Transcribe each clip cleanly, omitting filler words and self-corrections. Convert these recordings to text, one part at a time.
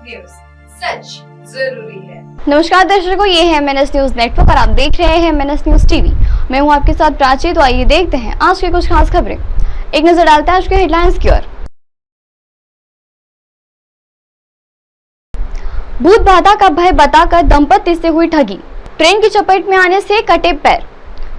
News, सच जरूरी है। नमस्कार दर्शकों, ये है MNS न्यूज नेटवर्क और आप देख रहे हैं MNS न्यूज टीवी। मैं हूं आपके साथ प्राची। तो आइए देखते हैं आज की कुछ खास खबरें। एक नजर डालते हैं आज के हेडलाइंस की ओर। भूत बाधा का भय बताकर दंपति से हुई ठगी, ट्रेन की चपेट में आने से कटे पैर,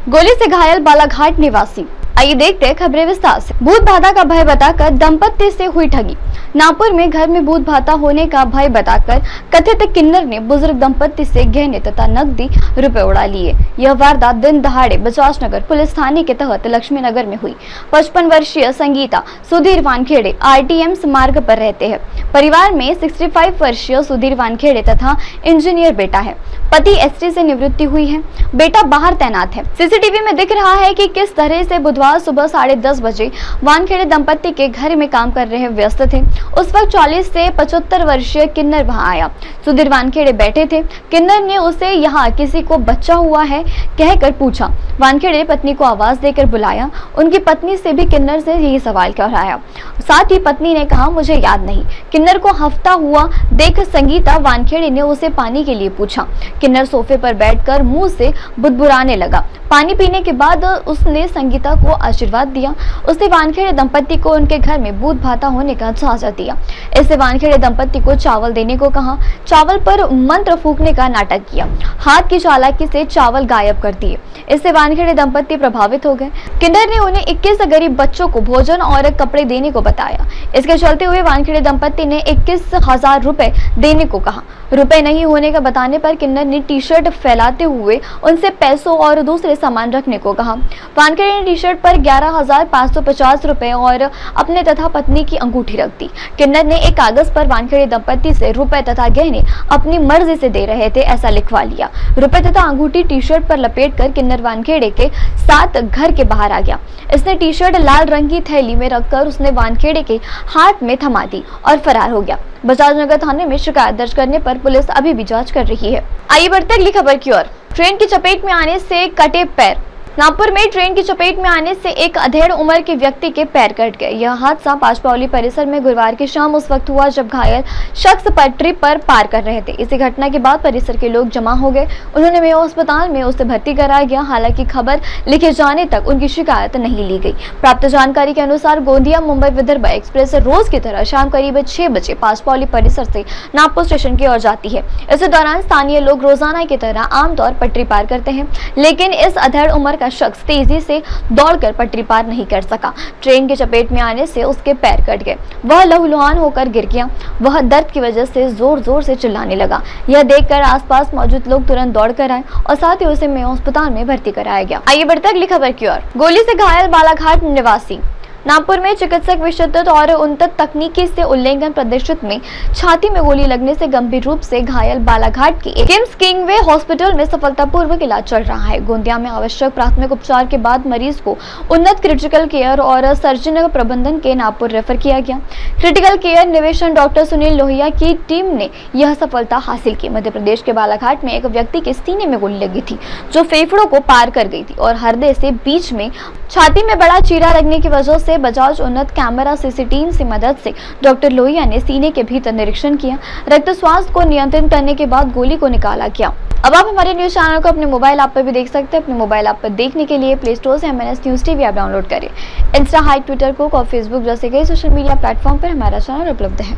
गोली से घायल बालाघाट निवासी। आइए देखते हैं खबरें विस्तार से। भूत बाधा का भय बताकर दंपति से हुई ठगी। नागपुर में घर में भूत बाधा होने का भय बताकर कथित किन्नर ने बुजुर्ग दंपति से गहने तथा नकदी रुपए उड़ा लिए। यह वारदात दिन दहाड़े बजाज नगर पुलिस थाने के तहत लक्ष्मी नगर में हुई। 55 वर्षीय संगीता सुधीर वानखेड़े RTM मार्ग पर रहते हैं। परिवार में 65 वर्षीय सुधीर वानखेड़े तथा इंजीनियर बेटा है। पति ST से निवृत्ति हुई है, बेटा बाहर तैनात है। CCTV में दिख रहा है कि किस तरह से बुधवार सुबह 10:30 बजे वानखेड़े दंपति के घर में काम कर रहे व्यस्त थे। उस वक्त 40 से 75 वर्षीय किन्नर वहां आया। सुधीर वानखेड़े बैठे थे। किन्नर ने उसे यहाँ किसी को बच्चा हुआ है कहकर पूछा। वानखेड़े पत्नी को आवाज देकर बुलाया। उनकी पत्नी से भी किन्नर से यही सवाल कराया। साथ ही पत्नी ने कहा, मुझे याद नहीं। किन्नर को हफ्ता हुआ देख संगीता वानखेड़े ने उसे पानी के लिए पूछा। किन्नर सोफे पर बैठकर मुंह से बुदबुदाने लगा। पानी पीने के बाद उसने संगीता को आशीर्वाद दिया। उसने वानखेड़े दंपति को उनके घर में भूत बाधा होने का झांसा दिया। इससे वानखेड़े दंपति को चावल देने को कहा। चावल पर मंत्र फूंकने का नाटक किया। हाथ की चालाकी से चावल गायब कर दिए। इससे वानखेड़े दंपति प्रभावित हो गए। किन्नर ने उन्हें 21 गरीब बच्चों को भोजन और कपड़े देने को बताया। इसके चलते हुए वानखेड़े दंपति ने 21,000 रुपए देने को कहा। रुपए नहीं होने का बताने पर किन्नर ने टी-शर्ट फैलाते हुए उनसे पैसों और दूसरे सामान रखने को कहा। वानखेड़े ने टी-शर्ट पर 11,550 रुपए और अपने तथा पत्नी की अंगूठी रख दी। किन्नर ने एक कागज पर वानखेड़े दंपति से रुपए तथा गहने अपनी मर्जी से दे रहे थे ऐसा लिखवा लिया। रुपए तथा अंगूठी टी-शर्ट पर लपेटकर किन्नर वानखेड़े के साथ घर के बाहर आ गया। इसने टी-शर्ट लाल रंग की थैली में रखकर उसने वानखेड़े के हाथ में थमा दी और फरार हो गया। बजाज नगर थाने में शिकायत दर्ज करने पर पुलिस अभी भी जांच कर रही है। आइए बढ़ते अगली खबर की ओर। ट्रेन की चपेट में आने से कटे पैर। नागपुर में ट्रेन की चपेट में आने से एक अधेड़ उम्र के व्यक्ति के पैर कट गए। यह हादसा पाचपावली परिसर में गुरुवार की शाम उस वक्त हुआ जब घायल शख्स पटरी पर पार कर रहे थे। इसी घटना के बाद परिसर के लोग जमा हो गए। उन्होंने मेयो अस्पताल में उसे भर्ती कराया गया। हालांकि खबर लिखे जाने तक उनकी शिकायत नहीं ली गई। प्राप्त जानकारी के अनुसार गोंदिया मुंबई विदर्भ एक्सप्रेस रोज की तरह शाम करीब 6 बजे पाचपावली परिसर से नागपुर स्टेशन की ओर जाती है। इस दौरान स्थानीय लोग रोजाना की तरह आमतौर पटरी पार करते हैं, लेकिन इस अधेड़ उम्र का शख्स तेजी से दौड़कर पटरी पार नहीं कर सका। ट्रेन के चपेट में आने से उसके पैर कट गए। वह लहूलुहान होकर गिर गया। वह दर्द की वजह से जोर जोर से चिल्लाने लगा। यह देखकर आसपास मौजूद लोग तुरंत दौड़कर आए और साथ ही उसे मेयो अस्पताल में भर्ती कराया गया। आइए बढ़ते अगली खबर की ओर। गोली से घायल बालाघाट निवासी। नागपुर में चिकित्सक विशेषज्ञ और उन्नत तकनीकी से उल्लंघन प्रदर्शित में छाती में गोली लगने से गंभीर रूप से घायल बालाघाट की किम्स किंगवे हॉस्पिटल में सफलतापूर्वक इलाज चल रहा है। गोंदिया में आवश्यक प्राथमिक उपचार के बाद मरीज को उन्नत क्रिटिकल केयर और सर्जन प्रबंधन के नागपुर रेफर किया गया। क्रिटिकल केयर निदेशक डॉक्टर सुनील लोहिया की टीम ने यह सफलता हासिल की। मध्य प्रदेश के बालाघाट में एक व्यक्ति के सीने में गोली लगी थी जो फेफड़ों को पार कर गई थी और हृदय से बीच में छाती में बड़ा चीरा लगने की वजह से बजाज उन्नत कैमरा CCTV की मदद से डॉक्टर लोहिया ने सीने के भीतर निरीक्षण किया। रक्त श्वास को नियंत्रित करने के बाद गोली को निकाला गया। अब आप हमारे न्यूज चैनल को अपने मोबाइल ऐप पर भी देख सकते हैं। अपने मोबाइल ऐप पर देखने के लिए प्ले स्टोर से MNS news TV app download करें। इंस्टा, हाइट, ट्विटर, कुक और फेसबुक जैसे कई सोशल मीडिया प्लेटफॉर्म पर हमारा चैनल उपलब्ध है।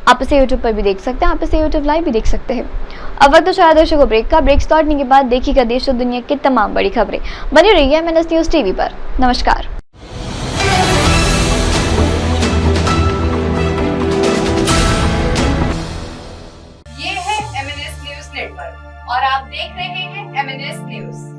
आप इसे यूट्यूब पर भी देख सकते हैं। आप इसे यूट्यूब लाइव भी देख सकते हैं। अब वक्त तो शायद दर्शकों ब्रेक का। ब्रेक लौटने के बाद देखिएगा देश और दुनिया की तमाम बड़ी खबरें। बनी रहिए MNS न्यूज टीवी पर। नमस्कार। ये है MNS न्यूज नेटवर्क और आप देख रहे हैं MNS न्यूज।